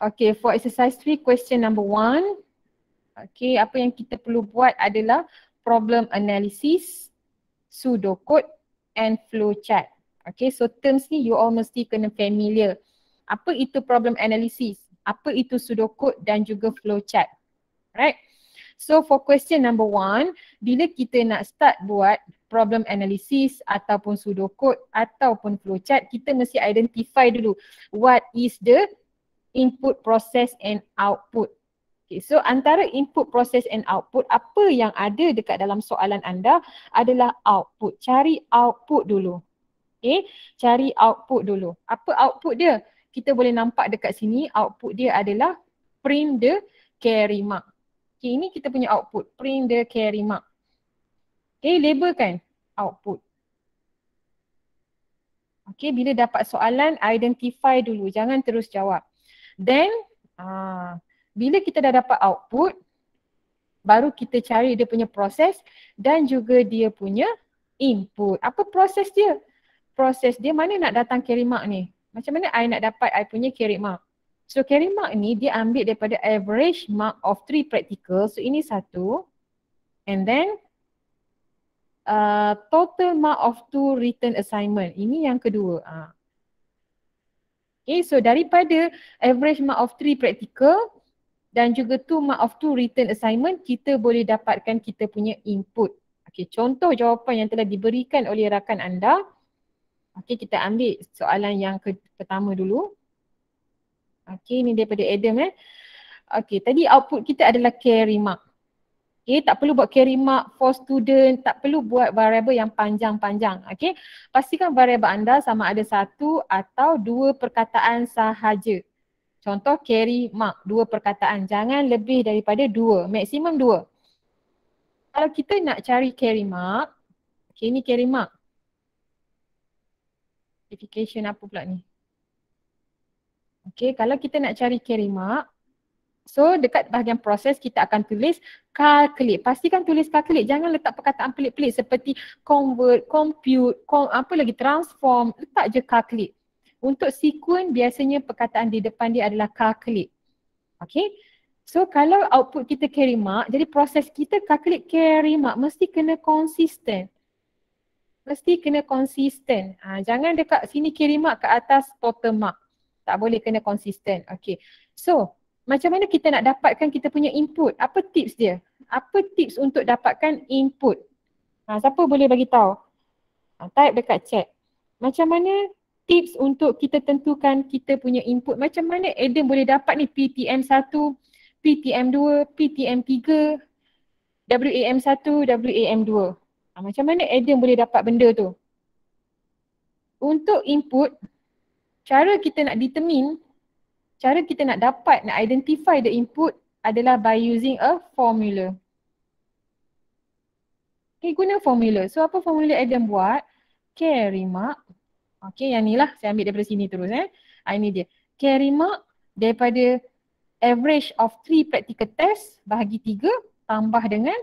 Okay, for exercise 3, question number 1. Okay, apa yang kita perlu buat adalah problem analysis, pseudocode and flowchart. Okay, so terms ni you all mesti kena familiar. Apa itu problem analysis, apa itu pseudocode dan juga flowchart. Right? So for question number 1, bila kita nak start buat problem analysis ataupun pseudocode ataupun flowchart, kita mesti identify dulu what is the input, process and output. Okay, so antara input, process and output, apa yang ada dekat dalam soalan anda adalah output. Cari output dulu. Okay, cari output dulu. Apa output dia? Kita boleh nampak dekat sini, output dia adalah print the carry mark. Okay, ini kita punya output, print the carry mark. Okay, labelkan output. Okay, bila dapat soalan, identify dulu, jangan terus jawab. Then, bila kita dah dapat output, baru kita cari dia punya proses dan juga dia punya input. Apa proses dia? Proses dia mana nak datang carry mark ni? Macam mana I nak dapat I punya carry mark? So carry mark ni dia ambil daripada average mark of 3 practical. So ini 1. And then total mark of 2 written assignment. Ini yang kedua. Okay, so daripada average mark of 3 practical dan juga 2 mark of 2 written assignment, kita boleh dapatkan kita punya input. Okay, contoh jawapan yang telah diberikan oleh rakan anda. Okay, kita ambil soalan yang pertama dulu. Okay, ini daripada Adam. Okay, tadi output kita adalah carry mark. Okay, tak perlu buat carry mark for student, tak perlu buat variable yang panjang-panjang. Okay, pastikan variable anda sama ada 1 atau 2 perkataan sahaja. Contoh carry mark, 2 perkataan. Jangan lebih daripada 2, maksimum 2. Kalau kita nak cari carry mark, okay, ni carry mark. Notification apa pula ni? Okay, kalau kita nak cari carry mark, so dekat bahagian proses kita akan tulis calculate. Pastikan tulis calculate. Jangan letak perkataan pelik-pelik seperti convert, compute, apa lagi, transform. Letak je calculate. Untuk sequence biasanya perkataan di depan dia adalah calculate. Okay. So kalau output kita carry mark, jadi proses kita calculate carry mark mesti kena konsisten. Mesti kena konsisten. Jangan dekat sini carry mark ke atas total mark. Tak boleh, kena konsisten. Okay. So macam mana kita nak dapatkan kita punya input? Apa tips dia? Apa tips untuk dapatkan input? Siapa boleh bagi tahu? Type dekat chat. Macam mana tips untuk kita tentukan kita punya input? Macam mana Adam boleh dapat ni PTM 1, PTM 2, PTM 3, WAM 1, WAM 2? Macam mana Adam boleh dapat benda tu? Untuk input, cara kita nak determine, cara kita nak dapat, nak identify the input adalah by using a formula. Okay, guna formula. So apa formula Adam buat? Carry mark. Okay, yang ni lah saya ambil daripada sini terus. Ini dia. Carry mark daripada average of 3 practical test bahagi 3 tambah dengan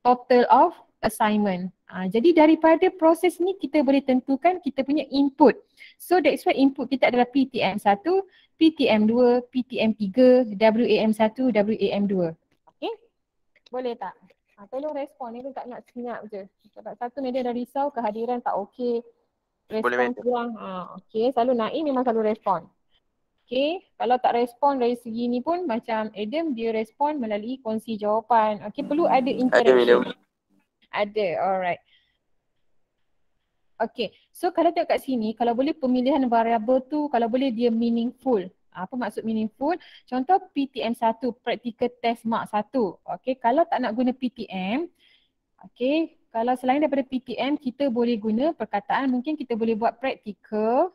total of assignment. Jadi daripada proses ni kita boleh tentukan kita punya input. So that's why input kita adalah PTM 1, PTM 2, PTM 3, WAM 1, WAM 2. Okay? Boleh tak? Tolong respon, ni tak nak senyap je. Sebab satu media dah risau, kehadiran tak okey. Respon kurang. Okay, selalu Naim memang selalu respon. Okay, kalau tak respon dari segi ni pun macam Adam, dia respon melalui kongsi jawapan. Okay, perlu ada interaction. Ada, alright. Okay, so kalau tengok kat sini, kalau boleh pemilihan variable tu, kalau boleh dia meaningful. Apa maksud meaningful? Contoh PTM 1, practical test mark 1. Okay, kalau tak nak guna PTM, okay, kalau selain daripada PTM, kita boleh guna perkataan, mungkin kita boleh buat practical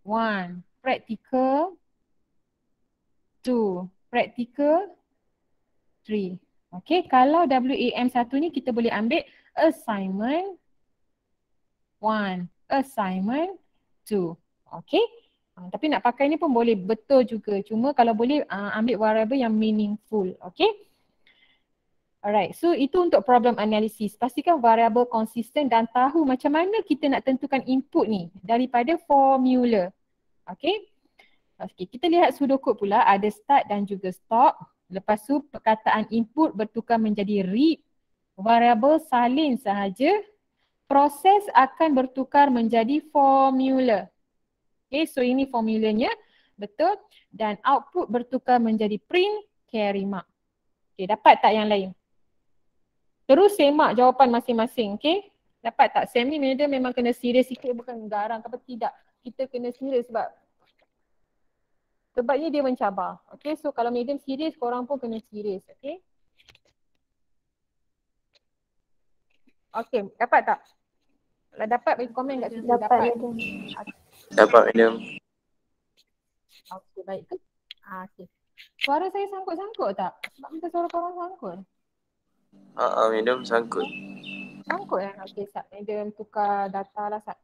1, practical 2, practical 3. Okay, kalau WAM 1 ni kita boleh ambil assignment 1, assignment 2. Okay. Tapi nak pakai ni pun boleh, betul juga. Cuma kalau boleh ambil variable yang meaningful. Okay. Alright, so itu untuk problem analisis. Pastikan variabel konsisten dan tahu macam mana kita nak tentukan input ni daripada formula. Okay. Okay, kita lihat pseudocode pula, ada start dan juga stop. Lepas tu perkataan input bertukar menjadi read. Variabel salin sahaja. Proses akan bertukar menjadi formula. Okay, so ini formulanya. Betul. Dan output bertukar menjadi print carry mark. Okay, dapat tak yang lain? Terus semak jawapan masing-masing, okay? Dapat tak? Sam ni dia memang kena serius sikit, bukan garang apa tidak. Kita kena serius sebabnya dia mencabar. Okay, so kalau medium serius, korang pun kena serius, okay? Okay, dapat tak? Kalau dapat, bagi komen kat situ. Dapat. Dapat madam. Okay, baik ke? Okay. Suara saya sangkut-sangkut tak? Sebab macam suara korang sangkut. Madam sangkut. Sangkut kan? Okay, Sat. Medium tukar data lah, Sat.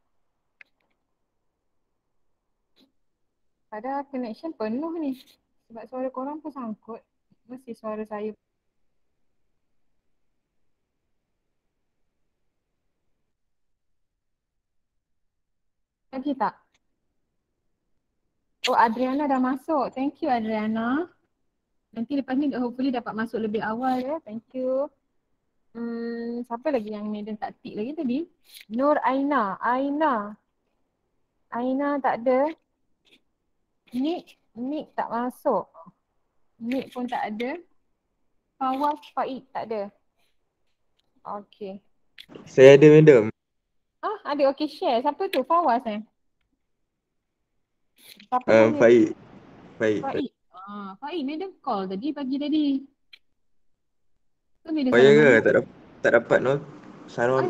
Ada connection penuh ni. Sebab suara korang pun sangkut. Mesti suara saya. Lagi tak? Oh, Adriana dah masuk. Thank you, Adriana. Nanti lepas ni hopefully dapat masuk lebih awal ya. Thank you. Siapa lagi yang Medan tak tik lagi tadi? Nur Aina. Aina tak ada. Nick tak masuk. Nick pun tak ada. Fawaz Faid tak ada. Okay. Saya ada madam. Ada. Okay, share. Siapa tu? Fawaz Siapa nama? Faid. Faid. Faid, Medan call tadi, pagi tadi. Tu Medan Oh ya salah ke? nombor. Tak dapat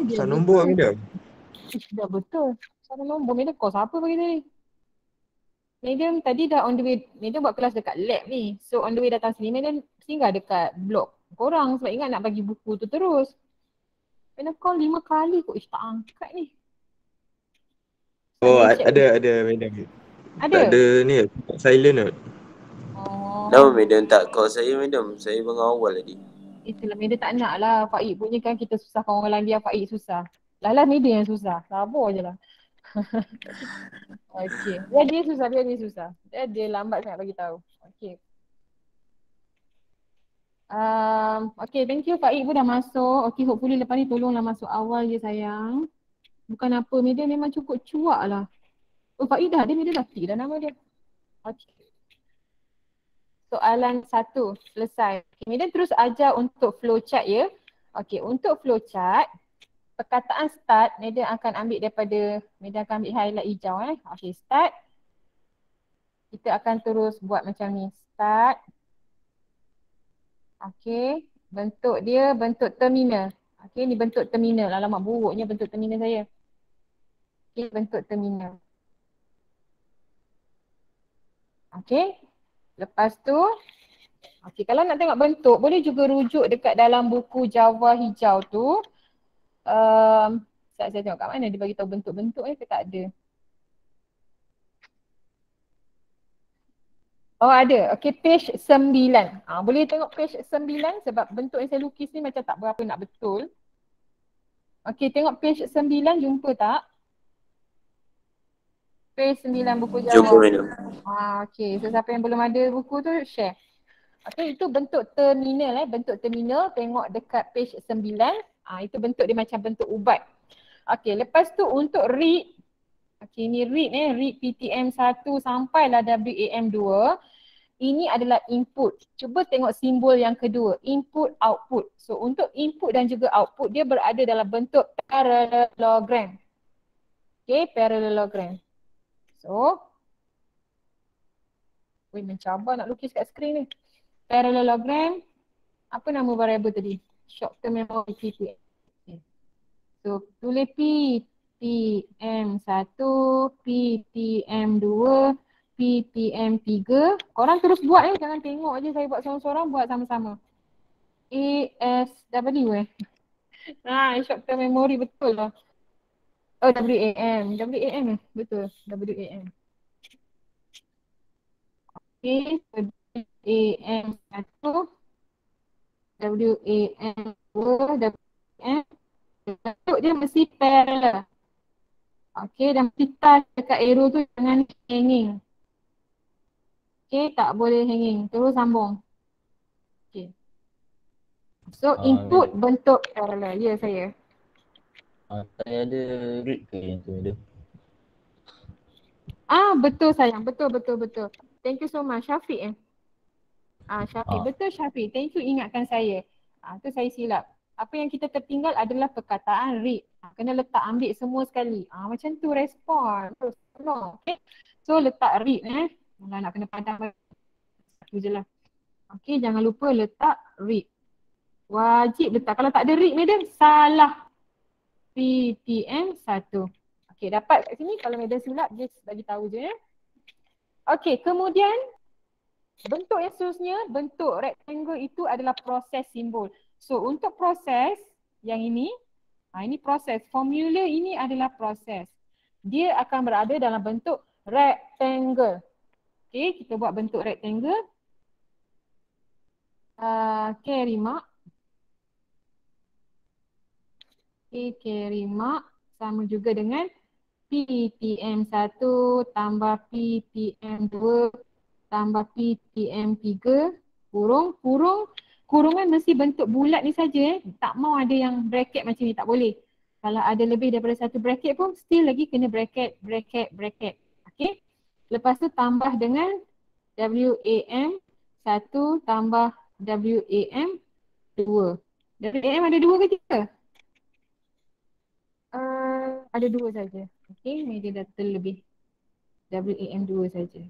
Dia nombor betul. madam. Dah betul. Salah nombor. Medan call siapa pagi tadi? Medium tadi dah on the way, Medium buat kelas dekat lab ni. So on the way datang sini, Medium singgah dekat blok korang sebab ingat nak bagi buku tu terus. Medium call 5 kali kot, tak angkat ni. Oh ada madam. Ada? Tak ada ni, silent kot. Nama Madam tak call saya madam. Saya bangun awal tadi. Itulah Medium tak nak lah Faik punya kan kita susahkan orang lain, biar Faik susah. Lah Medium yang susah, sabar je lah. Okay, biar dia susah. Dia lambat sangat bagi tahu. Okay. Okay, thank you Faik pun dah masuk. Okay, hopefully lepas ni tolonglah masuk awal je sayang. Bukan apa, media memang cukup cuak lah. Oh, Faidah, dia dah tick dah nama dia. Okay. Soalan 1, selesai. Okay, media terus ajar untuk flowchart ya. Okay, untuk flowchart, perkataan start, media akan ambil media akan ambil highlight hijau Okay, start. Kita akan terus buat macam ni. Start. Okay, bentuk dia bentuk terminal. Okay, ni bentuk terminal. Alamak buruknya bentuk terminal saya. Okay, bentuk terminal. Okay, lepas tu, okay, kalau nak tengok bentuk, boleh juga rujuk dekat dalam buku Java hijau tu. Saya tengok kat mana dia bagi tahu bentuk-bentuk ke tak ada. Oh ada, okay, page 9. Boleh tengok page 9 sebab bentuk yang saya lukis ni macam tak berapa nak betul. Okay, tengok page 9, jumpa tak? Page 9 buku Java. Jumpa madam. Okay, so siapa yang belum ada buku tu share. Okay, itu bentuk terminal bentuk terminal, tengok dekat page 9. Itu bentuk dia macam bentuk ubat. Okay, lepas tu untuk read. Okay, ni read PTM 1 sampailah WAM 2. Ini adalah input. Cuba tengok simbol yang kedua, input output. So untuk input dan juga output dia berada dalam bentuk parallelogram. Okay, parallelogram. So, mencabar nak lukis kat skrin ni. Parallelogram, apa nama variable tadi? Short term memory PTM. Okay. So tulis PTM 1, PTM 2, PTM 3. Korang terus buat jangan tengok je saya buat seorang-seorang, buat sama-sama. ASW short term memory betul lah. Oh, WAM betul, WAM. Okay, so WAM 1, WAM 2, WAM. Bentuk dia mesti parallel. Okay, dan mesti touch dekat arrow tu jangan hanging. Okay, tak boleh hanging. Terus sambung. Okay. So input bentuk parallel. Ya saya. Saya ada read ke yang tu ada? Betul sayang. Betul. Thank you so much. Syafiq Syafiq. Betul Syafiq. Thank you ingatkan saya. Tu saya silap. Apa yang kita tertinggal adalah perkataan read. Kena letak ambil semua sekali. Macam tu respon. Terus tolong. Okay. So letak read nak kena pandang satu je lah. Okay, jangan lupa letak read. Wajib letak. Kalau tak ada read madam, salah. PTM 1. Okay, dapat kat sini. Kalau madam silap, just bagi tahu je ya. Okay, kemudian bentuk yang seterusnya, bentuk rectangle itu adalah proses simbol. So, untuk proses yang ini proses. Formula ini adalah proses. Dia akan berada dalam bentuk rectangle. Okay, kita buat bentuk rectangle. Carry mark. Okay, carry mark sama juga dengan PTM 1 tambah PTM 2 tambah PTM 3 kurungan mesti bentuk bulat ni saja tak mau ada yang bracket macam ni, tak boleh. Kalau ada lebih daripada satu bracket pun still lagi kena bracket. Okay. Lepas tu tambah dengan WAM 1 tambah WAM 2. WAM ada 2 ke 3? Ada 2 saja. Okay, media data lebih. WAM 2 saja.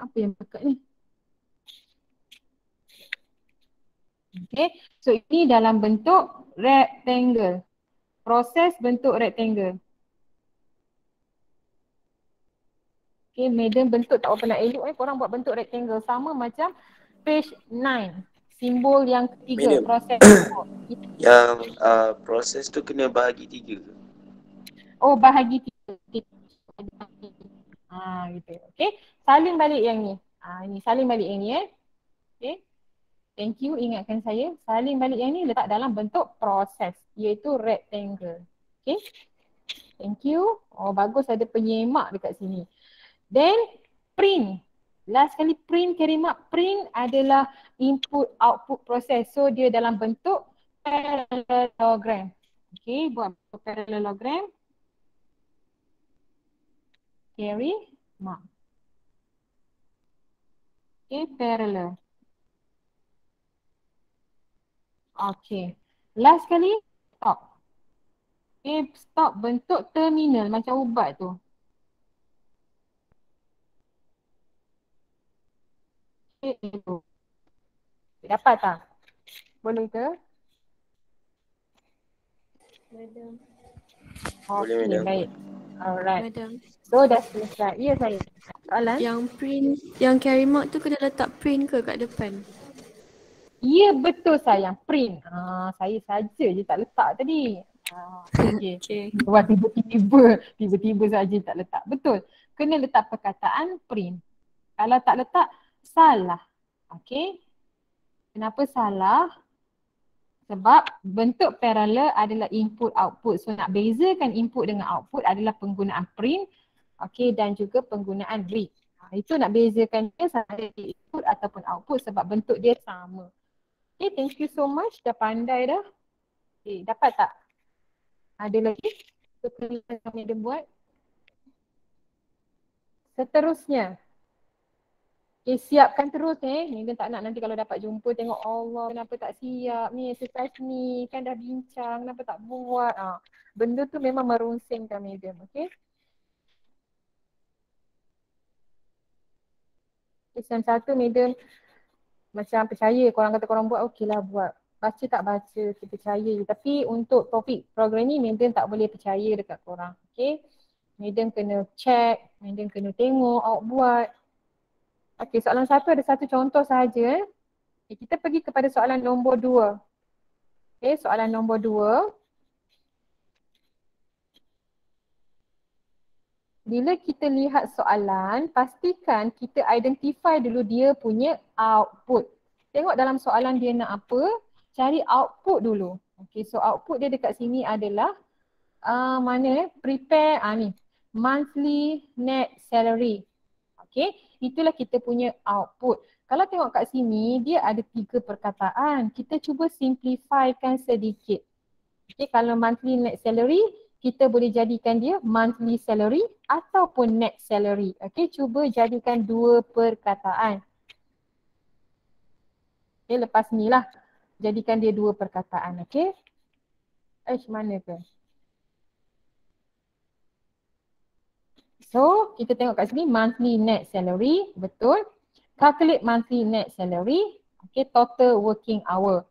Apa yang pekat ni? Okay, so ini dalam bentuk rectangle. Proses bentuk rectangle. Okay, medium bentuk tak apa nak elok korang buat bentuk rectangle. Sama macam page 9. Simbol yang ketiga, Medium. proses. Yang proses tu kena bahagi 3 ke? Bahagi 3. Gitu. Okay, salin balik yang ni. Ini salin balik yang ni Okay. Thank you, ingatkan saya. Salin balik yang ni letak dalam bentuk proses, iaitu rectangle. Okay. Thank you. Bagus ada penyemak dekat sini. Then, print. Last kali print, carry mark. Print adalah input output proses. So, dia dalam bentuk parallelogram. Okay, buat parallelogram. Carry mark. Okay, parallel. Okay. Last kali, stop. Okay, stop bentuk terminal macam ubat tu. Okay, itu. Dapat tak? Boleh ke? Madam. Boleh, Okay, madam. baik. Alright. Madam. So, dah selesai. Ya, saya. Soalan? Yang print, yang carry mark tu kena letak print ke kat depan? Ya, betul sayang. Print. Saya saja je tak letak tadi. Okay. Buat tiba-tiba saja tak letak. Betul. Kena letak perkataan print. Kalau tak letak, salah. Okay. Kenapa salah? Sebab bentuk parallel adalah input output. So nak bezakan input dengan output adalah penggunaan print. Okay, dan juga penggunaan read. Itu nak bezakan dia sama ada input ataupun output sebab bentuk dia sama. Okay, thank you so much. Dah pandai dah. Okay, dapat tak? Ada lagi? Tulisan kami ada buat. Seterusnya. Okay, siapkan terus Megan tak nak nanti kalau dapat jumpa tengok Allah kenapa tak siap ni exercise ni kan dah bincang kenapa tak buat. Benda tu memang merunsingkan Megan. Okay. Kesan satu Megan macam percaya korang kata korang buat okey lah buat. Baca tak baca, kita percaya je. Tapi untuk topik program ni, Madam tak boleh percaya dekat korang. Okay. Madam kena check, Madam kena tengok, awak buat. Okay, soalan satu ada satu contoh sahaja. Okay, kita pergi kepada soalan nombor 2. Okay, soalan nombor 2. Bila kita lihat soalan, pastikan kita identify dulu dia punya output. Tengok dalam soalan dia nak apa, cari output dulu. Okay, so output dia dekat sini adalah prepare ni, monthly net salary. Okay, itulah kita punya output. Kalau tengok kat sini, dia ada 3 perkataan. Kita cuba simplifykan sedikit. Okay, kalau monthly net salary, kita boleh jadikan dia monthly salary ataupun net salary. Okay, cuba jadikan 2 perkataan. Okay, lepas ni lah. Jadikan dia 2 perkataan. Okay. Mana ke? So, kita tengok kat sini monthly net salary. Betul. Calculate monthly net salary. Okay, total working hour.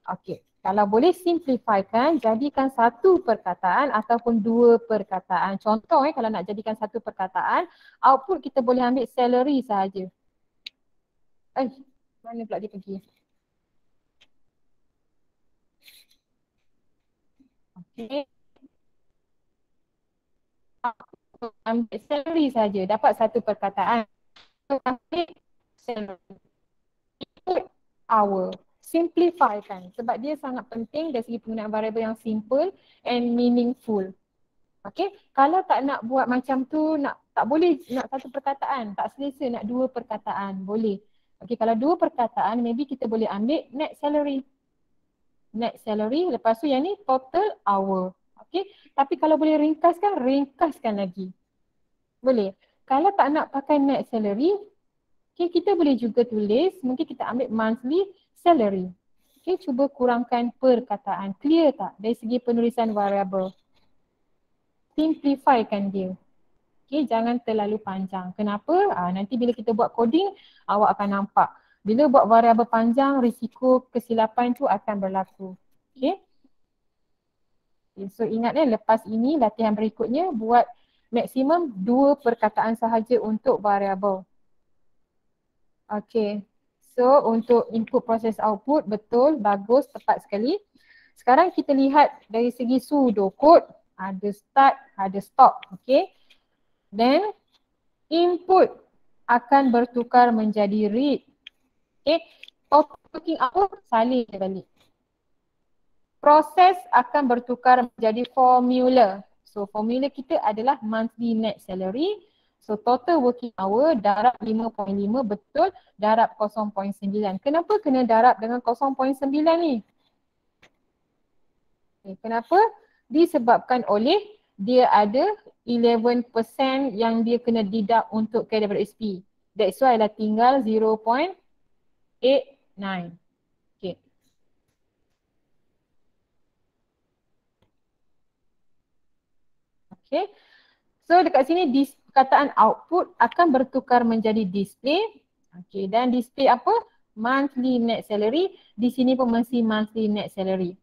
Okay. Kalau boleh simplifykan, jadikan 1 perkataan ataupun 2 perkataan. Contoh kalau nak jadikan 1 perkataan, output kita boleh ambil salary sahaja. Mana pula dia pergi? Okay. Ambil salary saja, dapat 1 perkataan. Salary. Hour. Simplifykan sebab dia sangat penting dari segi penggunaan variable yang simple and meaningful. Okay, kalau tak nak buat macam tu, tak boleh nak 1 perkataan, tak selesa nak 2 perkataan, boleh. Okay, kalau 2 perkataan, maybe kita boleh ambil net salary. Net salary, lepas tu yang ni total hour. Okay, tapi kalau boleh ringkaskan lagi. Boleh. Kalau tak nak pakai net salary, okay, kita boleh juga tulis, mungkin kita ambil monthly salary. Okay, cuba kurangkan perkataan. Clear tak dari segi penulisan variable? Simplifykan dia. Okay, jangan terlalu panjang. Kenapa? Nanti bila kita buat coding, awak akan nampak. Bila buat variable panjang, risiko kesilapan tu akan berlaku. Okay. So ingat lepas ini latihan berikutnya buat maksimum 2 perkataan sahaja untuk variable. Okay. So untuk input proses output, betul, bagus, tepat sekali. Sekarang kita lihat dari segi pseudocode, ada start, ada stop. Okay. Then input akan bertukar menjadi read. Okay. Total working hour salin balik. Proses akan bertukar menjadi formula. So formula kita adalah monthly net salary. So total working hour darab 5.5, betul, darab 0.9. Kenapa kena darab dengan 0.9 ni? Okay, kenapa? Disebabkan oleh dia ada 11% yang dia kena deduct untuk KWSP. That's why lah tinggal 0.89. Okay. Okay. So dekat sini perkataan output akan bertukar menjadi display. Okay, dan display apa? Monthly net salary. Di sini pun mesti monthly net salary.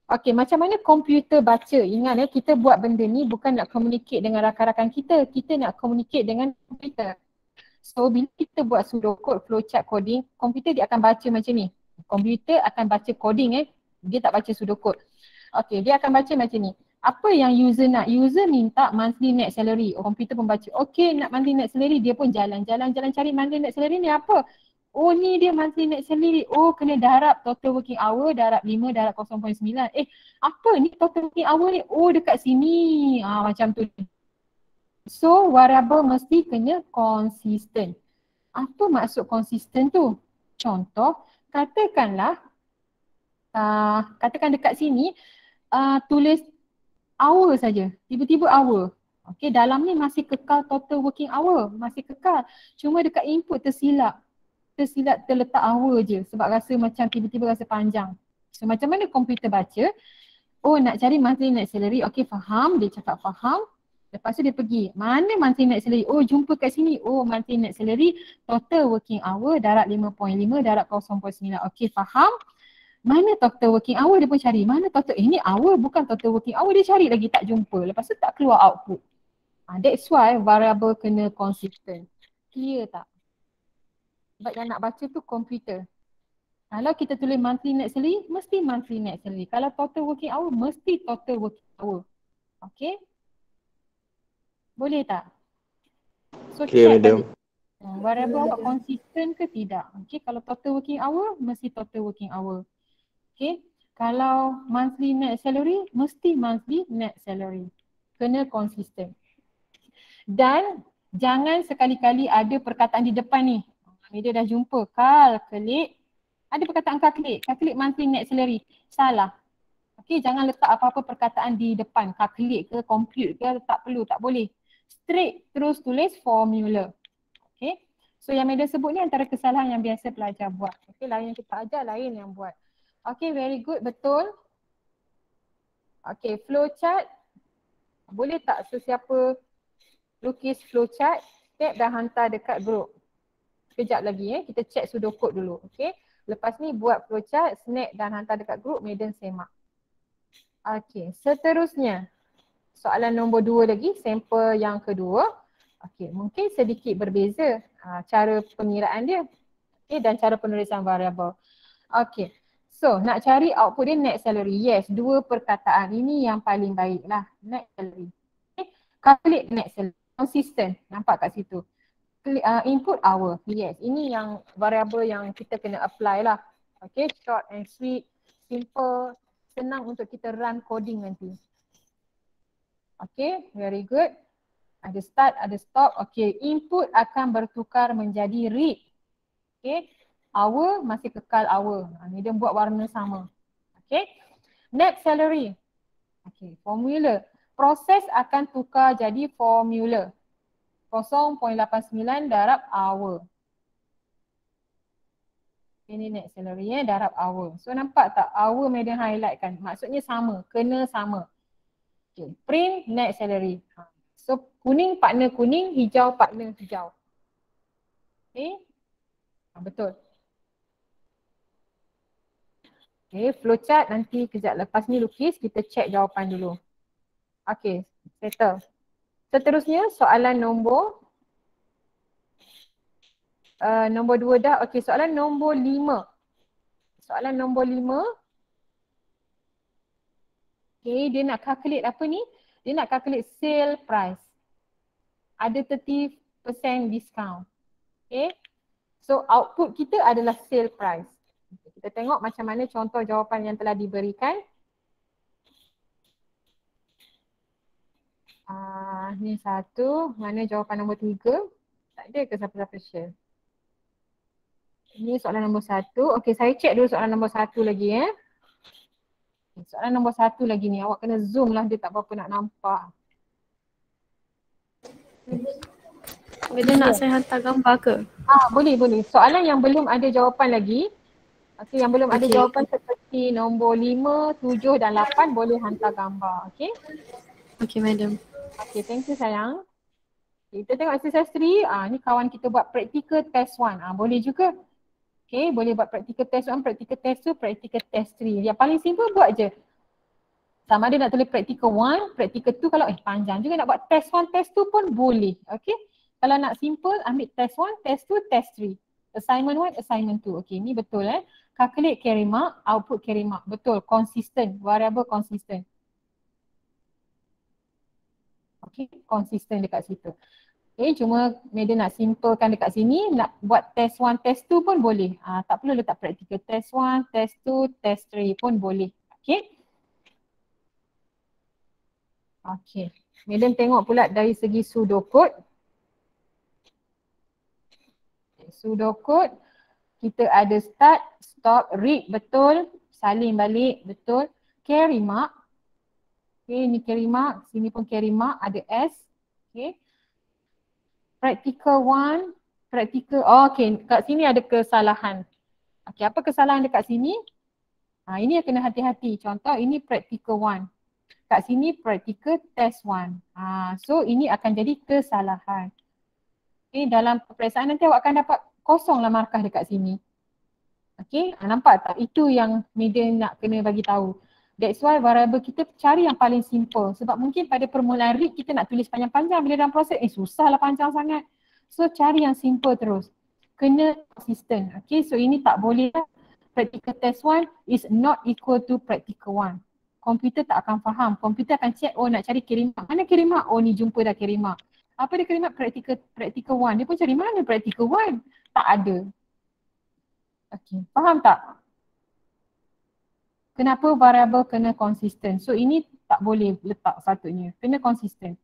Okay, macam mana komputer baca? Ingat kita buat benda ni bukan nak communicate dengan rakan-rakan kita. Kita nak communicate dengan komputer. So bila kita buat pseudocode, flowchart coding, komputer dia akan baca macam ni. Komputer akan baca coding dia tak baca pseudocode. Okay, dia akan baca macam ni. Apa yang user nak? User minta monthly net salary. Komputer pun baca. Okay, nak monthly net salary, dia pun jalan cari monthly net salary ni apa? Oh ni dia monthly net salary. Oh kena darab total working hour, darab 5, darab 0.9. Apa ni total working hour ni? Oh dekat sini. Macam tu. So variable mesti kena konsisten. Apa maksud konsisten tu? Contoh, katakanlah, katakan dekat sini tulis hour saja. Tiba-tiba hour. Okay, dalam ni masih kekal total working hour. Masih kekal. Cuma dekat input tersilap terletak hour je sebab rasa macam tiba-tiba rasa panjang. So macam mana komputer baca? Oh nak cari monthly net salary. Okay, faham. Dia cakap faham. Lepas tu dia pergi. Mana monthly net salary? Oh jumpa kat sini. Oh monthly net salary total working hour darab 5.5 darab 0.9. Okay, faham. Mana total working hour? Dia pun cari. Mana total? Ini hour bukan total working hour. Dia cari lagi tak jumpa. Lepas tu tak keluar output. That's why variable kena consistent. Clear tak? Sebab yang nak baca tu komputer. Kalau kita tulis monthly net salary, mesti monthly net salary. Kalau total working hour, mesti total working hour. Okay? Boleh tak? So clear, madam. Variable awak konsisten ke tidak? Okay, kalau total working hour, mesti total working hour. Okay, kalau monthly net salary, mesti monthly net salary. Kena konsisten. Dan jangan sekali-kali ada perkataan di depan ni. Media dah jumpa, calculate. Ada perkataan calculate monthly net salary. Salah. Okay, jangan letak apa-apa perkataan di depan. Calculate ke, compute ke, tak perlu, tak boleh. Straight terus tulis formula. Okay. So yang Media sebut ni antara kesalahan yang biasa pelajar buat. Okay, lain yang kita ajar, lain yang buat. Okay, very good, betul. Okay, flowchart. Boleh tak sesiapa lukis flowchart, tag dan hantar dekat group. Sekejap lagi kita check pseudocode dulu. Okay. Lepas ni buat flowchart, snap dan hantar dekat group, Medan semak. Okay, seterusnya. Soalan nombor 2 lagi, sampel yang kedua. Okay, mungkin sedikit berbeza cara pengiraan dia. Okay, dan cara penulisan variable. Okay, so nak cari output dia net salary. Yes, 2 perkataan ini yang paling baik lah. Net salary. Okay, calculate net salary. Consistent, nampak kat situ. Input hour, yes. Ini yang variable yang kita kena apply lah. Okay, short and sweet, simple, senang untuk kita run coding nanti. Okay, very good. Ada start, ada stop. Okay, input akan bertukar menjadi read. Okay, hour masih kekal hour. Ni dia buat warna sama. Okay, net salary. Okay, formula. Proses akan tukar jadi formula. 0.89 darab hour. Ini net salary darab hour. So nampak tak hour Medan highlight kan? Maksudnya sama, kena sama. Okay. Print net salary. So kuning partner kuning, hijau partner hijau. Okay. Betul. Okay, flowchart nanti kejap lepas ni lukis, kita check jawapan dulu. Okay, settle. Seterusnya soalan nombor 2 dah. Okey, soalan nombor 5. Soalan nombor 5. Okey, dia nak calculate apa ni? Dia nak calculate sale price. Ada 30% discount. Okey. So output kita adalah sale price. Kita tengok macam mana contoh jawapan yang telah diberikan. Ni 1, mana jawapan nombor 3? Tak ada ke siapa-siapa share? Ini soalan nombor 1. Okey, saya check dulu soalan nombor 1 lagi Soalan nombor 1 lagi ni, awak kena zoom lah, dia tak berapa nak nampak. Bila nak saya hantar gambar ke? Boleh. Soalan yang belum ada jawapan lagi. Okey, yang belum ada jawapan seperti nombor 5, 7 dan 8 boleh hantar gambar. Okey? Okey, madam. Okay, thank you sayang. Kita tengok exercise 3. Ni kawan kita buat practical test 1. Boleh juga. Okay, boleh buat practical test 1, practical test 2, practical test 3. Yang paling simple buat je. Sama ada nak tulis practical 1, practical 2. Kalau panjang juga nak buat test 1, test 2 pun boleh. Okay. Kalau nak simple, ambil test 1, test 2, test 3. Assignment 1, assignment 2. Okay, ni betul Calculate carry mark, output carry mark. Betul, consistent, variable consistent. Okay, konsisten dekat situ. Okay, cuma Medan nak simplekan dekat sini, nak buat test 1, test 2 pun boleh. Tak perlu letak practical test 1, test 2, test 3 pun boleh. Okay. Okay, Medan tengok pula dari segi pseudocode. Pseudocode, kita ada start, stop, read, betul. Salin balik, betul. Carry mark. Okay, ni carry mark, sini pun carry mark, ada S. Okay. Practical 1, practical, okay, kat sini ada kesalahan. Okay, apa kesalahan dekat sini? Ini yang kena hati-hati. Contoh, ini practical 1. Kat sini practical test 1. So, ini akan jadi kesalahan. Okay, dalam peperiksaan nanti awak akan dapat kosonglah markah dekat sini. Okay, nampak tak? Itu yang media nak kena bagi tahu. That's why variable kita cari yang paling simple. Sebab mungkin pada permulaan read kita nak tulis panjang-panjang, bila dalam proses susahlah panjang sangat. So cari yang simple terus. Kena consistent. Okay, so ini tak boleh. Practical test 1 is not equal to practical 1. Komputer tak akan faham. Komputer akan check, nak cari carry mark. Mana carry mark? Ni jumpa dah carry mark. Apa dia kalimat practical one? Dia pun cari mana practical one? Tak ada. Okay, faham tak? Kenapa variable kena konsisten? So ini tak boleh letak satunya. Kena konsisten.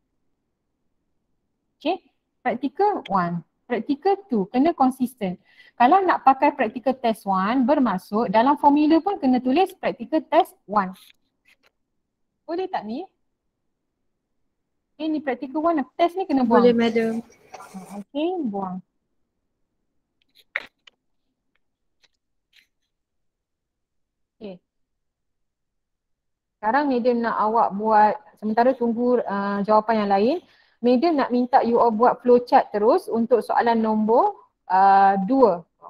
Okay, practical one. Practical two kena konsisten. Kalau nak pakai practical test one, bermaksud dalam formula pun kena tulis practical test one. Boleh tak ni? Okay, ni practical one, test ni kena buang. Boleh madam. Okay, buang. Okay. Sekarang Madam nak awak buat, sementara tunggu jawapan yang lain, Madam nak minta you all buat flowchart terus untuk soalan nombor 2.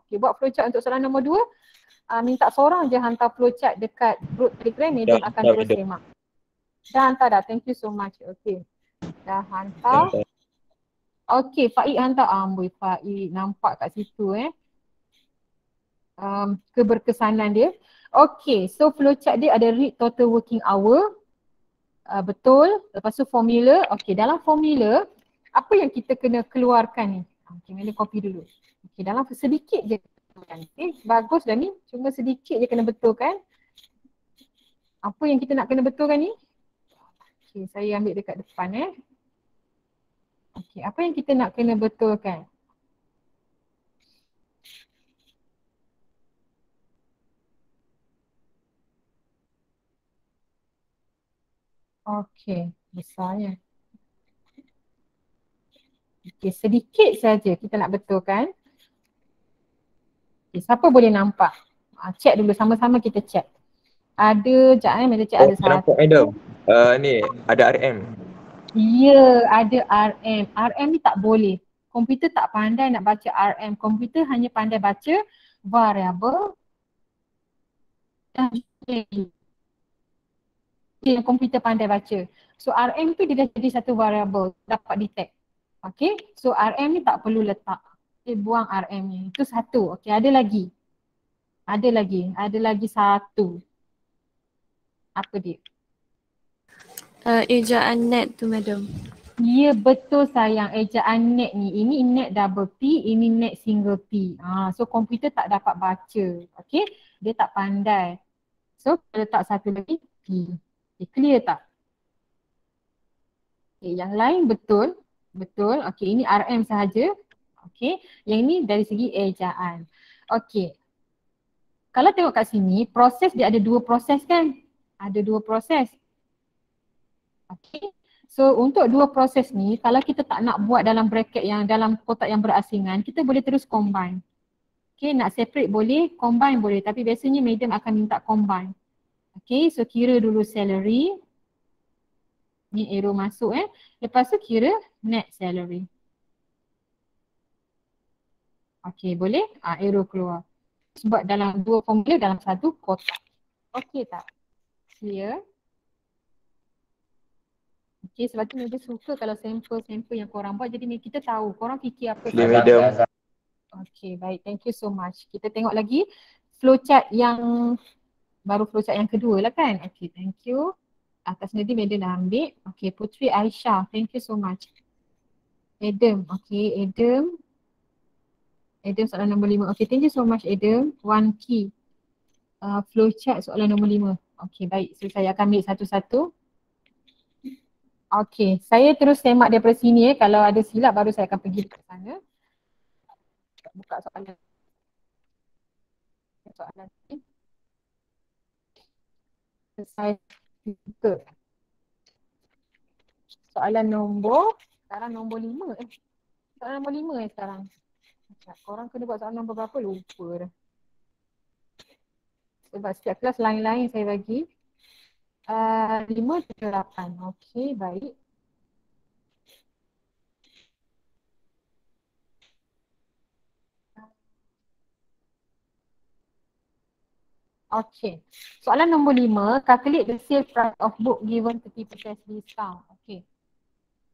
Okay, buat flowchart untuk soalan nombor 2. Minta seorang je hantar flowchart dekat group Telegram, Madam akan terus semak. Dah hantar dah, thank you so much. Okay, dah hantar. Okay, Faik hantar. Amboi Faik, nampak kat situ keberkesanan dia. Okay, so flowchart dia ada read total working hour. Betul. Lepas tu formula. Okay, dalam formula, apa yang kita kena keluarkan ni? Okay, Mela copy dulu. Okay, dalam sedikit je. Okay, bagus dah ni. Cuma sedikit je kena betulkan. Apa yang kita nak kena betulkan ni? Okay, saya ambil dekat depan Okay, apa yang kita nak kena betulkan? Okay, besarnya. Okay, sedikit saja kita nak betulkan. Okay, siapa boleh nampak? Check dulu, sama-sama kita check. Ada, sekejap Mela check ada satu. Nampak madam. Ni ada RM. Ya, ada RM. RM ni tak boleh. Komputer tak pandai nak baca RM. Komputer hanya pandai baca variable dan value. Yang komputer pandai baca. So RM tu dia dah jadi satu variable, dapat detect. Okay, so RM ni tak perlu letak. Okay, buang RM ni. Itu satu. Okay, ada lagi. Ada lagi satu. Apa dia? Ejaan net tu madam. Ya betul sayang, ejaan net ni. Ini net double P, ini net single P. So komputer tak dapat baca. Okay, dia tak pandai. So letak satu lagi P. Okay, clear tak? Okay, yang lain betul. Betul. Okay, ini RM sahaja. Okay, yang ini dari segi ejaan. Okay. Kalau tengok kat sini, proses dia ada dua proses kan? Ada dua proses. Okay. So untuk dua proses ni, kalau kita tak nak buat dalam bracket yang dalam kotak yang berasingan, kita boleh terus combine. Okay, nak separate boleh, combine boleh. Tapi biasanya madam akan minta combine. Okay, so kira dulu salary. Ni arrow masuk Lepas tu kira net salary. Okay, boleh? Arrow keluar. Sebab dalam dua formula dalam satu kotak. Okay tak? Clear? Okay, sebab tu Madam suka kalau sampel-sampel yang korang buat, jadi kita tahu korang fikir apa. Clear madam. Okay, baik. Thank you so much. Kita tengok lagi flowchart yang baru flowchart yang kedua lah kan. Okay, thank you. Atas nanti Madam dah ambil. Okay, Putri Aisyah. Thank you so much. Adam. Okay, Adam. Adam soalan nombor 5. Okay, thank you so much Adam. One key. Flowchart soalan nombor 5. Okay, baik. So saya akan ambil satu-satu. Okay, saya terus semak daripada sini Kalau ada silap baru saya akan pergi ke sana. Buka soalan. Soalan ni. Saya buka. Soalan nombor, sekarang nombor 5 Soalan nombor 5 sekarang. Korang kena buat soalan nombor berapa? Lupa dah. Sebab setiap kelas lain-lain saya bagi. 5, 7, 8. Okey, baik. Okey. Soalan nombor 5, calculate the sale price of book given 30% discount. Okey.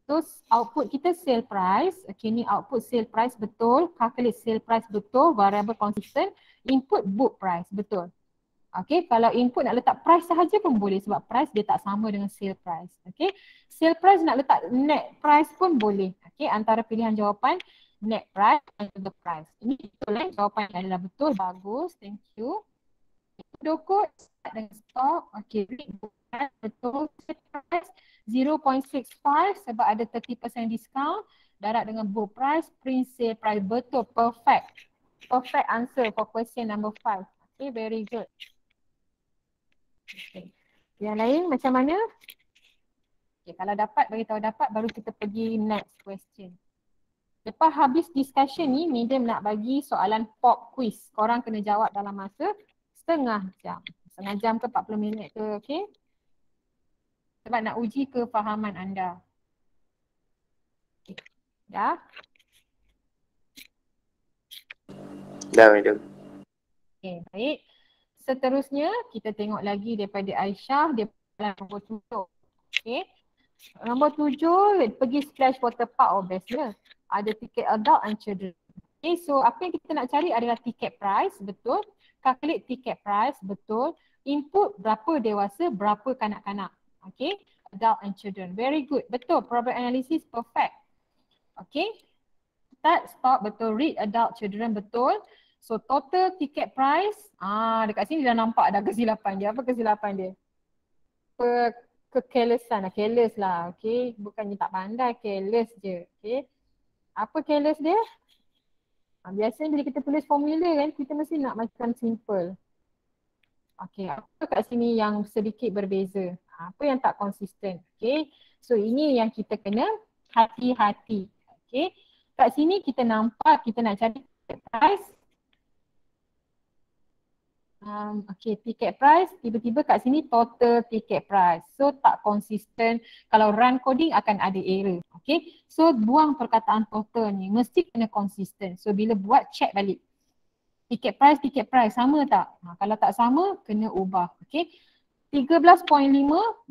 So output kita sale price. Okey, ni output sale price betul, calculate sale price betul, variable consistent, input book price betul. Okay, kalau input nak letak price sahaja pun boleh sebab price dia tak sama dengan sale price. Okay, sale price nak letak net price pun boleh. Okay, antara pilihan jawapan net price dan the price. Ini betul jawapan adalah betul, bagus, thank you. Dokod start dengan stock, okay, betul, price 0.65 sebab ada 30% discount, darab dengan book price, print sale price, betul, perfect. Perfect answer for question number 5. Okay, very good. Okay. Yang lain macam mana? Okay, kalau dapat, beritahu dapat, baru kita pergi next question. Lepas habis discussion ni, Medium nak bagi soalan pop quiz. Korang kena jawab dalam masa setengah jam. Setengah jam ke 40 minit ke, okay? Sebab nak uji kefahaman anda. Okay. Dah? Dah, madam. Okay, baik. Seterusnya, kita tengok lagi daripada Aisyah, dia nombor 7. Okay. Nombor 7, pergi splash water park, obviously. Ada tiket adult and children. Okay, so apa yang kita nak cari adalah tiket price, betul. Calculate tiket price, betul. Input berapa dewasa, berapa kanak-kanak. Okay, adult and children. Very good, betul. Problem analysis, perfect. Okay, start, stop, betul. Read, adult, children, betul. So total ticket price, dekat sini dah nampak dah kesilapan dia. Apa kesilapan dia? Carelessan lah, careless lah, okay. Bukannya tak pandai, careless je, okay. Apa careless dia? Biasanya bila kita tulis formula kan, kita mesti nak macam simple. Okay, apa kat sini yang sedikit berbeza? Apa yang tak konsisten, okay. So ini yang kita kena hati-hati, okay. Kat sini kita nampak kita nak cari price. Okay, ticket price, tiba-tiba kat sini total ticket price. So tak konsisten, kalau run coding akan ada error. Okay, so buang perkataan total ni, mesti kena konsisten. So bila buat check balik. Ticket price sama tak? Kalau tak sama, kena ubah. Okay, 13.5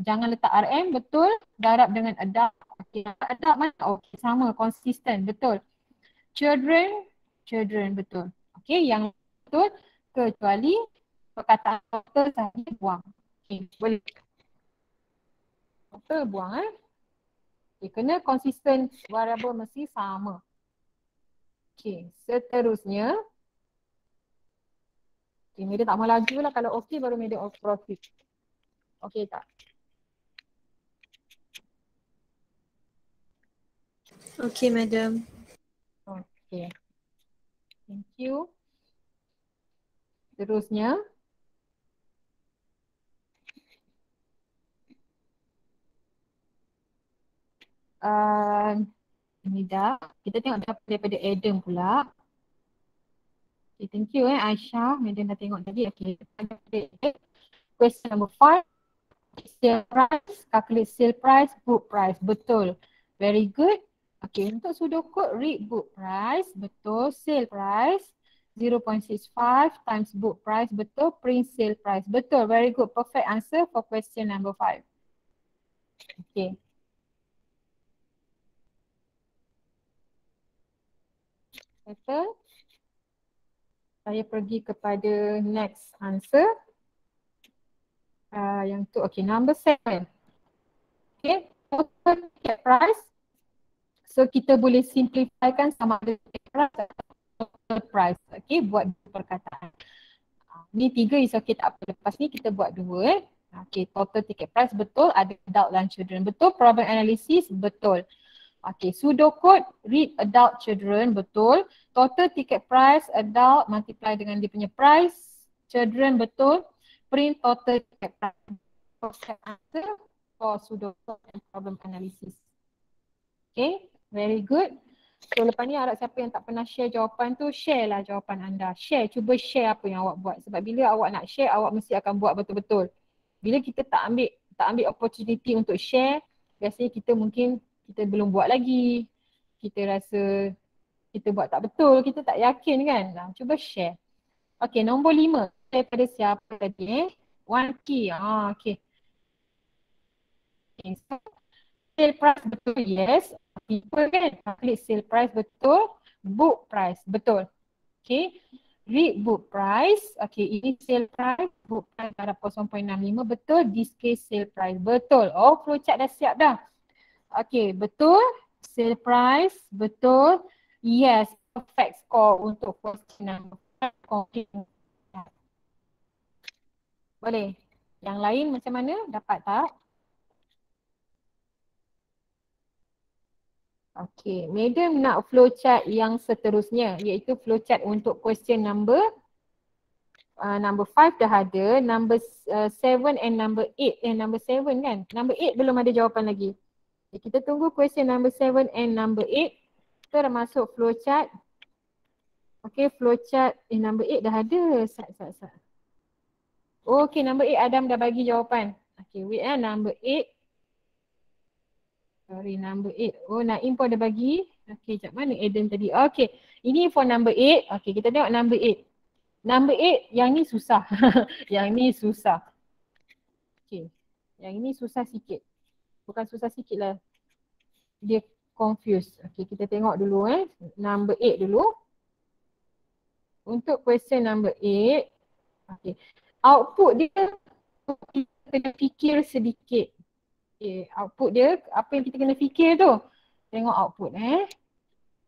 jangan letak RM, betul. Darab dengan adult. Okay, adult mana? Okay, sama, konsisten, betul. Children, betul. Okay, yang betul kecuali perkataan total sahaja buang. Okay, boleh. Total buang Okay, kena konsisten, variable mesti sama. Okay, seterusnya. Okay, media tak mau laju lah, kalau okey baru media off profit. Okey tak? Okay, madam. Okay. Thank you. Seterusnya. Ini dah. Kita tengok daripada Adam pula. Okay, thank you Aisyah. Madam dah tengok tadi. Okay. Question number 5. Sale price, calculate sale price, book price. Betul. Very good. Okay, untuk pseudocode read book price. Betul. Sale price 0.65 times book price. Betul. Print sale price. Betul. Very good. Perfect answer for question number 5. Okay. Betul. Saya pergi kepada next answer. Yang tu, okay, number 7. Okay, total ticket price. So kita boleh simplifikan sama ada ticket price atau total price. Okay, buat perkataan. Ni 3 is okay, tak apa. Lepas ni kita buat 2. Okay, total ticket price betul, ada adult dan children. Betul, problem analysis betul. Okay, pseudocode read adult children betul. Total ticket price adult multiply dengan dia punya price children betul. Print total ticket price. Perfect answer for pseudocode and problem analysis. Okay, very good. So lepas ni harap siapa yang tak pernah share jawapan tu, share lah jawapan anda. Share, cuba share apa yang awak buat. Sebab bila awak nak share, awak mesti akan buat betul-betul. Bila kita tak ambil opportunity untuk share, biasanya kita belum buat lagi. Kita rasa kita buat tak betul, kita tak yakin kan. Cuba share. Okay, nombor 5. Daripada siapa tadi One key. Okay. Okay, so sale price betul, yes. People kan calculate sale price betul. Book price betul. Okay. read book price. Okay, ini sale price. Book price darab 0.65. Betul. This case sale price. Betul. Oh, flowchart dah siap dah. Okay, betul. Sale price. Betul. Yes. Perfect score untuk question number 5. Boleh. Yang lain macam mana? Dapat tak? Okay, Madam nak flowchart yang seterusnya iaitu flowchart untuk question number 5 dah ada, number 7 and number 8. Number 7 kan? Number 8 belum ada jawapan lagi. Okay, kita tunggu question number 7 and number 8. Kita dah masuk flowchart. Okay, flowchart number 8 dah ada. Okay, number 8 Adam dah bagi jawapan. Okay, wait number 8. Sorry, number 8. Oh, Naim pun ada bagi. Okay, kat mana Eden tadi? Okay, ini for number 8. Okay, kita tengok number 8. Number 8, yang ni susah. Yang ni susah. Okay, yang ini susah sikit. Bukan susah sikit lah. Dia confused. Okay, kita tengok dulu number 8 dulu. Untuk question number 8. Okay, output dia kita kena fikir sedikit. Okay, output dia, apa yang kita kena fikir tu? Tengok output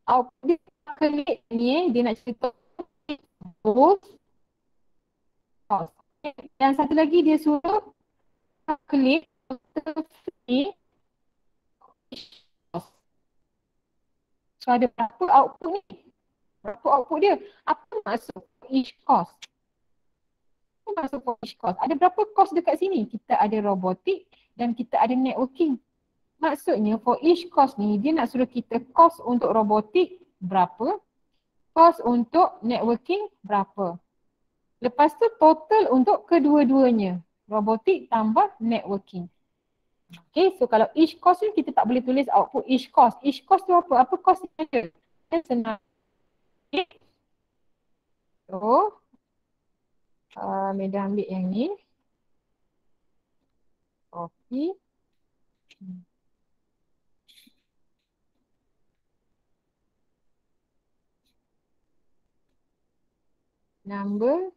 Output dia klik ni dia nak cerita both cost. Yang satu lagi dia suruh klik free cost. So ada berapa output ni? Berapa output dia? Apa maksud each cost? Apa maksud for each cost? Ada berapa cost dekat sini? Kita ada robotik dan kita ada networking. Maksudnya for each cost ni dia nak suruh kita cost untuk robotik berapa, cost untuk networking berapa. Lepas tu total untuk kedua-duanya. Robotik tambah networking. Okay, so kalau each cost ni kita tak boleh tulis output each cost. Each cost tu apa? Apa cost yang ada? Kan senang. Okay. So, Meda ambil yang ni. Copy. Number.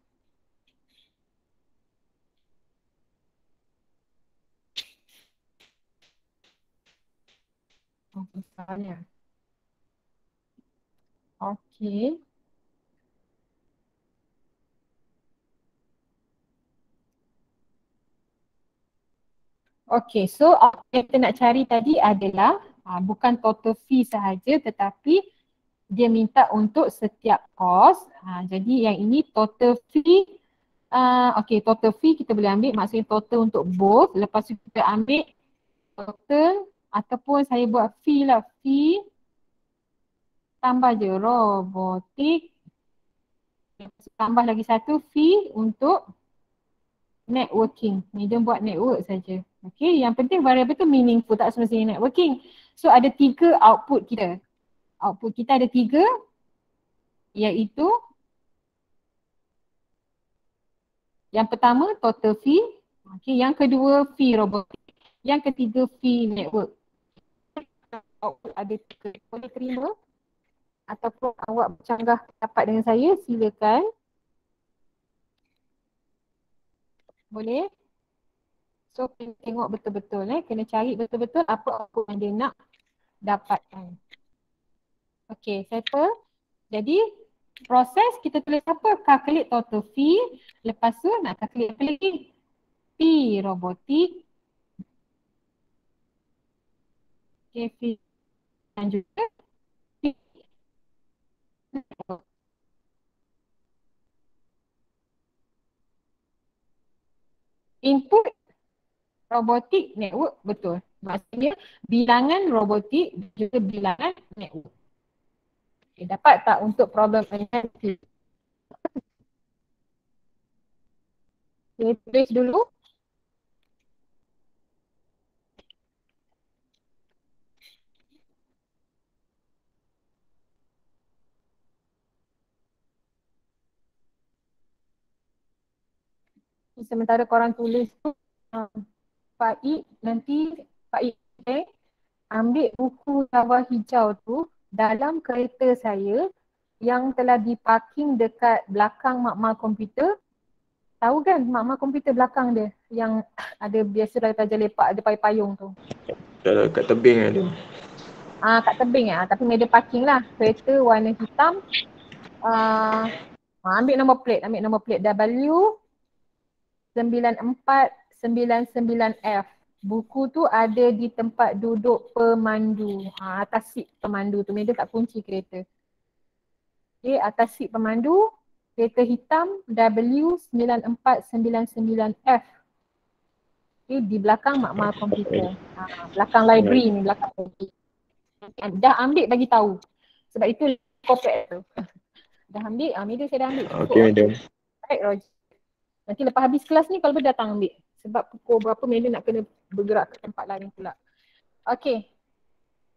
Oh, besarnya. Okay. Okay, so apa yang kita nak cari tadi adalah bukan total fee sahaja tetapi dia minta untuk setiap cost. Jadi yang ini total fee. Okay, total fee kita boleh ambil maksudnya total untuk both. Lepas tu kita ambil total ataupun saya buat fee lah. Fee tambah je robotik. Tambah lagi satu fee untuk networking. Medium buat network saja. Okay, yang penting variable tu meaningful, tak semestinya networking. So ada 3 output kita. Output kita ada 3 iaitu yang pertama total fee, okay, yang kedua fee robotik, yang ketiga fee network. Output ada 3. Boleh terima ataupun awak bercanggah pendapat dengan saya, silakan. Boleh? So kena tengok betul-betul kena cari betul-betul apa output yang dia nak dapatkan. Okay, settle. Jadi proses kita tulis apa? Calculate total fee. Lepas tu nak calculate apa lagi? Fee robotik. Okay, fee dan juga fee. Input robotik network betul. Maksudnya bilangan robotik juga bilangan network. Okay, dapat tak untuk problem NLP? Okay, tulis dulu. Sementara korang tulis tu, Pak Ik nanti Pak Ik ambil buku Java hijau tu dalam kereta saya yang telah diparking dekat belakang makmal komputer. Tahu kan makmal komputer belakang dia yang ada biasa raja lepak ada payung tu. Kat tebing ada. Kat tebing tapi media parking lah. Kereta warna hitam. Ambil nombor plate W9499F. Buku tu ada di tempat duduk pemandu. Atas seat pemandu tu. Media tak kunci kereta. Okay, atas seat pemandu. Kereta hitam W9499F. Okay, di belakang makmal komputer. Belakang library ni, belakang library. Dah ambil bagi tahu. Sebab itu corporate tu. Dah ambil, media saya dah ambil. Okay, madam. Baik, Roger. Nanti lepas habis kelas ni kalau boleh datang ambil. Sebab pukul berapa media nak kena bergerak ke tempat lain pula. Okay.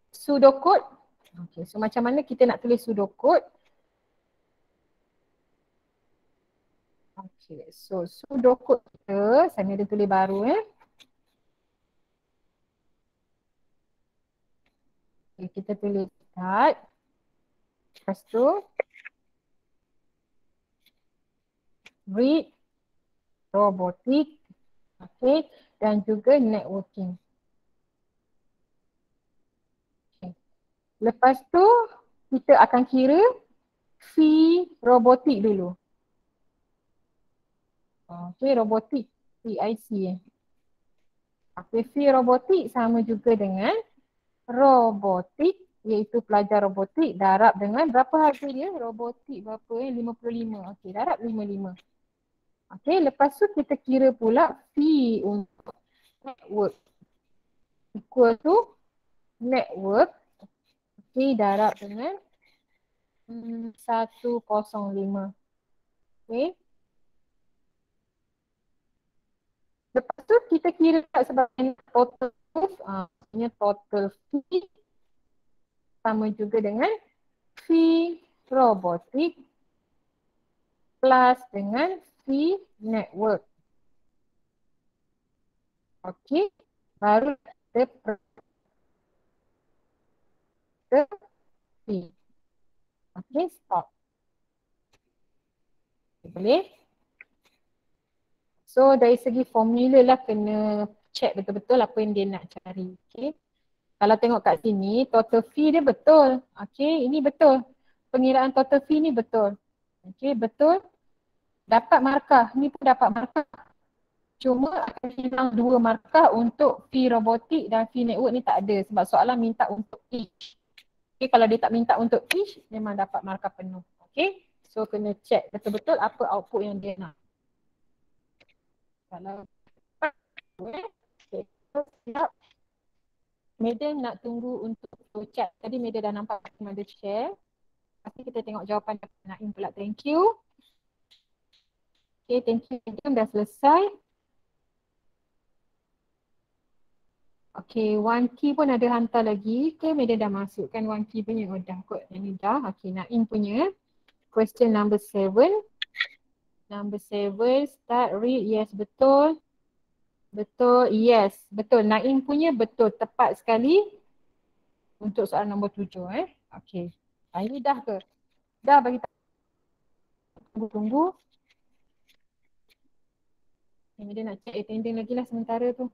Pseudocode. Okay, so macam mana kita nak tulis pseudocode? Okay, so pseudocode kita, saya ada tulis baru Okay, kita tulis start. Lepas tu read, robotic, okay, dan juga networking. Okay. Lepas tu kita akan kira fee robotik dulu. Okay, robotik PIC. Okay, fee robotik sama juga dengan robotik iaitu pelajar robotik darab dengan berapa harga dia? Robotik berapa 55. Okey, darab 55. Okey, lepas tu kita kira pula fee untuk network. Equal to network. Okey, darab dengan 105. Okey. Lepas tu kita kira sebagai total total fee sama juga dengan fee robotik plus dengan fee network. Okey, baru kita fee. Okey, stop. Boleh? So dari segi formula lah kena check betul-betul apa yang dia nak cari. Okey. Kalau tengok kat sini total fee dia betul. Okey, ini betul. Pengiraan total fee ni betul. Okey, betul. Dapat markah. Ni pun dapat markah. Cuma akan hilang 2 markah untuk fee robotik dan fee network ni tak ada sebab soalan minta untuk each. Okey, kalau dia tak minta untuk each memang dapat markah penuh. Okey. So kena check betul-betul apa output yang dia nak. Kalau siap. Media nak tunggu untuk chat. Tadi Media dah nampak ada share. Pasti kita tengok jawapan Naim pula. Thank you. Okay, thank you. Dah selesai. Okay, one key pun ada hantar lagi. Okay, Media dah masukkan one key punya. Oh dah kot. Yang ni dah. Okay, Naim punya. Question number 7. Number 7, start read. Yes, betul. Betul, yes. Betul. Naim punya betul. Tepat sekali. Untuk soalan nombor 7 Okay. Ini dah ke? Dah bagi tunggu. Dia nak check attending lagi lah sementara tu.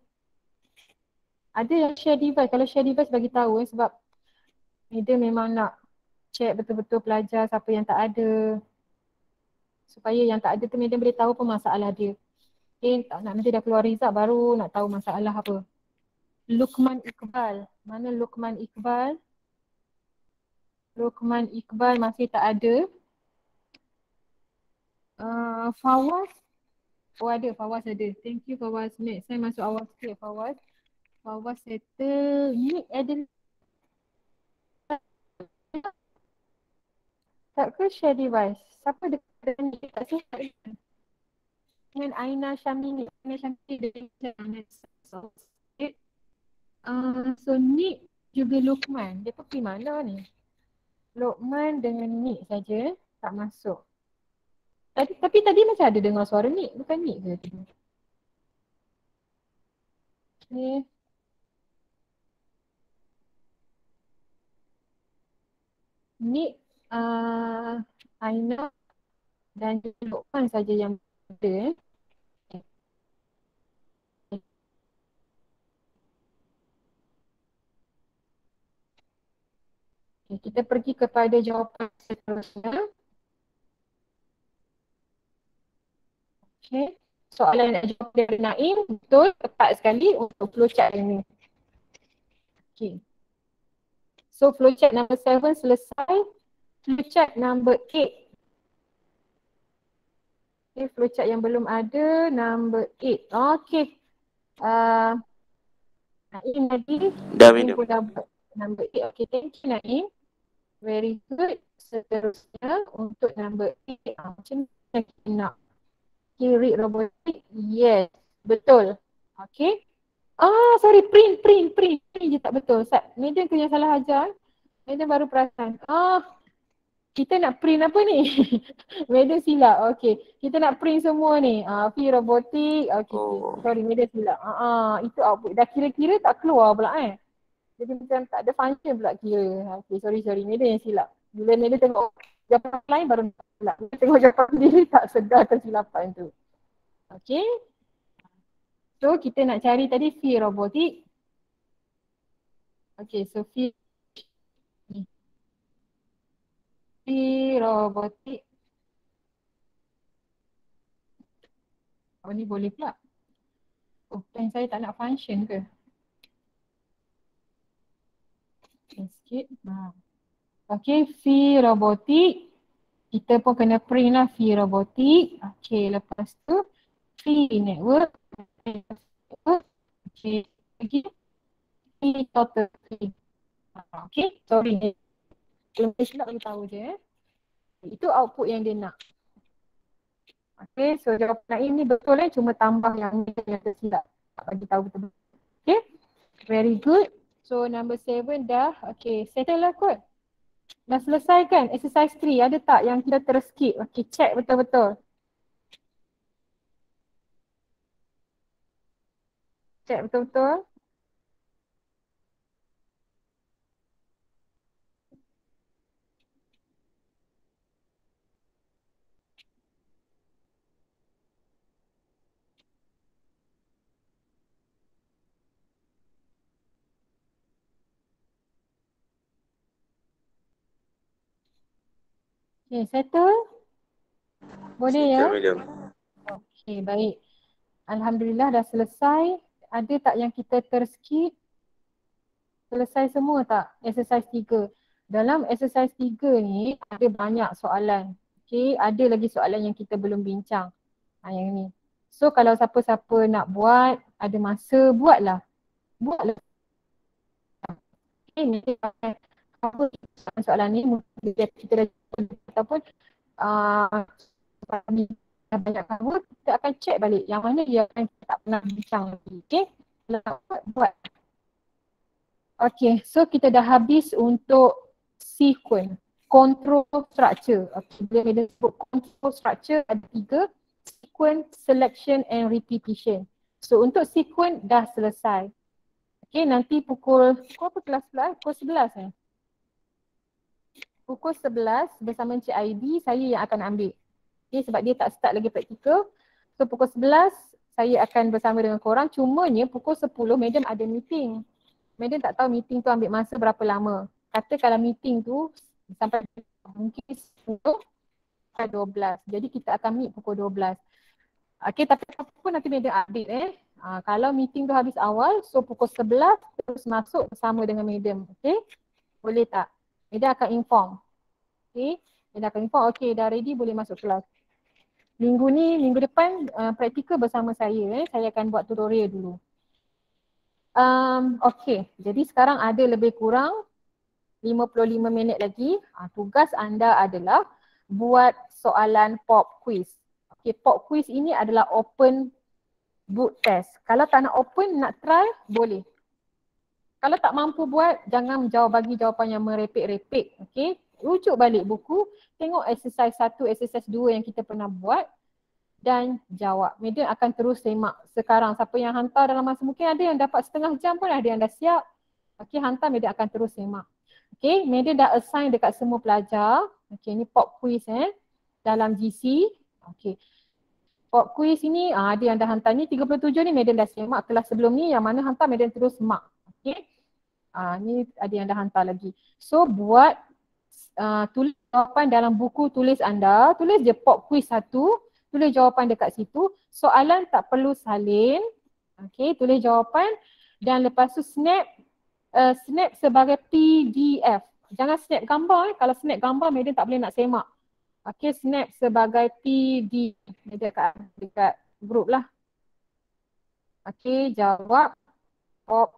Ada yang share device. Kalau share device bagi tahu sebab dia memang nak check betul-betul pelajar siapa yang tak ada. Supaya yang tak ada tu media boleh tahu apa masalah dia. Okay, tak nak nanti dah keluar result baru nak tahu masalah apa. Luqman Iqbal. Mana Luqman Iqbal? Luqman Iqbal masih tak ada. Fawaz. Oh ada, Fawaz ada. Thank you Fawaz. Next saya masuk awal sikit Fawaz. Fawaz settle. Ni ada tak ke share device? Siapa dekat ni? Tak sihat dengan Aina Syamini. Aina Syamini dari so Nick juga Luqman. Dia pergi mana ni? Luqman dengan Nick saja tak masuk. Tapi tadi macam ada dengar suara Nick. Bukan Nick ke tadi? Okay. Nick Aina dan Luqman saja yang ada. Okay, kita pergi kepada jawapan seterusnya. Okay. Soalan yang jawab dari Naim, betul, tepat sekali untuk flowchart ini. Okay. So flowchart number 7 selesai. Flowchart number 8. Okay, flowchart yang belum ada, number 8. Okay. Naim tadi, Dah Naim minum. pun dah buat number 8. Okay, thank you Naim. Very good. Seterusnya untuk number 8. Macam mana kita nak? Okay, read robotic. Yes, betul. Okay. Sorry, print je tak betul. Medan tu yang salah ajar. Medan baru perasan. Kita nak print apa ni? Medan silap. Okay. Kita nak print semua ni. Free robotic. Okay. Oh. Sorry, Medan silap. Itu output. Dah kira-kira tak keluar pula Jadi macam tak ada function pula kira. Okay, sorry. Medan yang silap. Bila Medan tengok jawapan lain baru tak silap. Bila tengok jawapan sendiri tak sedar kesilapan tu. Okay. So kita nak cari tadi free robotic. Okay, so free robotic. Ni boleh pula. Plan saya tak nak function ke? Sikit. Okay, free robotic. Kita pun kena print lah free robotic. Okay, lepas tu free network. Okay, lagi free total free. Okay, sorry. Belum silap bagi tahu je Itu output yang dia nak. Okay, so jawapan Naim ni betul cuma tambah yang tersilap. Tak bagi tahu betul. Okay, very good. So number 7 dah, okay, settle lah kot. Dah selesai kan exercise 3, ada tak yang kita terskip? Okay, check betul-betul. Check betul-betul. Okay, settle? Boleh ya? Settle, madam. Okay, baik. Alhamdulillah dah selesai. Ada tak yang kita terskip? Selesai semua tak exercise 3? Dalam exercise 3 ni ada banyak soalan. Okay, ada lagi soalan yang kita belum bincang. Yang ni. So kalau siapa-siapa nak buat, ada masa, buatlah. Buatlah. Okay, nanti apa soalan ni mungkin kita dah ataupun banyak kamu, kita akan check balik yang mana dia akan kita tak pernah bincang lagi. Okay, buat. Okay, so kita dah habis untuk sequence, control structure. Okay, bila kita sebut control structure ada 3, sequence, selection and repetition. So untuk sequence dah selesai. Okay, nanti pukul apa kelas pula? Pukul 11 Pukul 11 bersama Encik Aidi saya yang akan ambil. Okay, sebab dia tak start lagi praktikal. So pukul 11 saya akan bersama dengan korang. Cumanya pukul 10 madam ada meeting. Madam tak tahu meeting tu ambil masa berapa lama. Kata kalau meeting tu sampai mungkin 10 sampai 12. Jadi kita akan meet pukul 12. Okay, tapi apa pun nanti madam update kalau meeting tu habis awal, so pukul 11 terus masuk bersama dengan madam. Okay, boleh tak? Madam akan inform. Okay, madam akan inform. Okay, dah ready boleh masuk kelas. Minggu depan praktikal bersama saya. Saya akan buat tutorial dulu. Okay, jadi sekarang ada lebih kurang 55 minit lagi. Tugas anda adalah buat soalan pop quiz. Okay, pop quiz ini adalah open book test. Kalau tak nak open, nak try, boleh. Kalau tak mampu buat, jangan bagi jawapan yang merepek-repek. Okay, rujuk balik buku, tengok exercise 1, exercise 2 yang kita pernah buat dan jawab. Madam akan terus semak sekarang. Siapa yang hantar dalam masa, mungkin ada yang dapat setengah jam pun ada yang dah siap. Okay, hantar, madam akan terus semak. Okay, madam dah assign dekat semua pelajar. Okay, ni pop quiz dalam GC. Okay. Pop quiz ini ada yang dah hantar ni 37 ni Madam dah semak kelas sebelum ni, yang mana hantar Madam terus mark. Okay. Ni ada yang dah hantar lagi. So buat tulis jawapan dalam buku tulis anda, tulis je pop quiz 1, tulis jawapan dekat situ. Soalan tak perlu salin. Okay, tulis jawapan dan lepas tu snap sebagai PDF. Jangan snap gambar kalau snap gambar Madam tak boleh nak semak. Okay, snap sebagai PDF dekat grup lah. Okay, jawab pop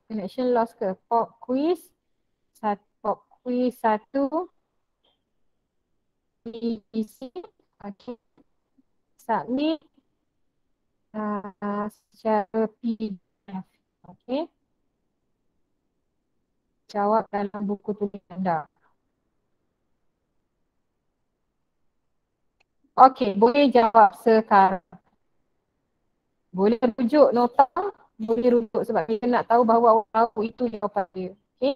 connection loss ke pop quiz 1 isi. Okay, submit secara PDF. Okay, jawab dalam buku tulis anda. Okey, boleh jawab sekarang. Boleh rujuk nota, boleh rujuk sebab kita nak tahu bahawa awak tahu itu jawapan dia. Okey.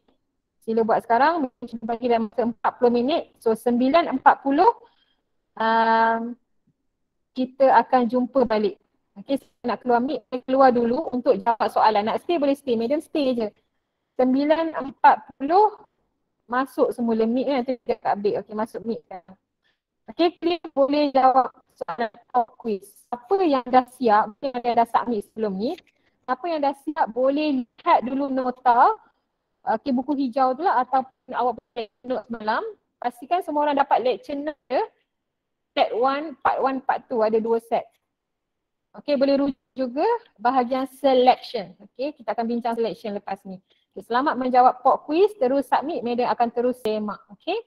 Sila buat sekarang, bagi dalam masa 40 minit. So 9.40 kita akan jumpa balik. Okey, saya nak keluar mic, saya keluar dulu untuk jawab soalan. Nak stay boleh stay, Madam stay je. 9.40 masuk semula mic nanti dia akan update. Okey, masuk mic kan. Okay, klik boleh jawab soalan pop quiz. Apa yang dah siap, yang dah submit sebelum ni, apa yang dah siap boleh lihat dulu nota, okay, buku hijau tu lah ataupun awak boleh note semalam. Pastikan semua orang dapat lecture note ya. Set 1, part 1, part 2 ada 2 set. Okay, boleh rujuk juga bahagian selection. Okay, kita akan bincang selection lepas ni. Okay, selamat menjawab pop quiz, terus submit, Madam akan terus semak. Okay.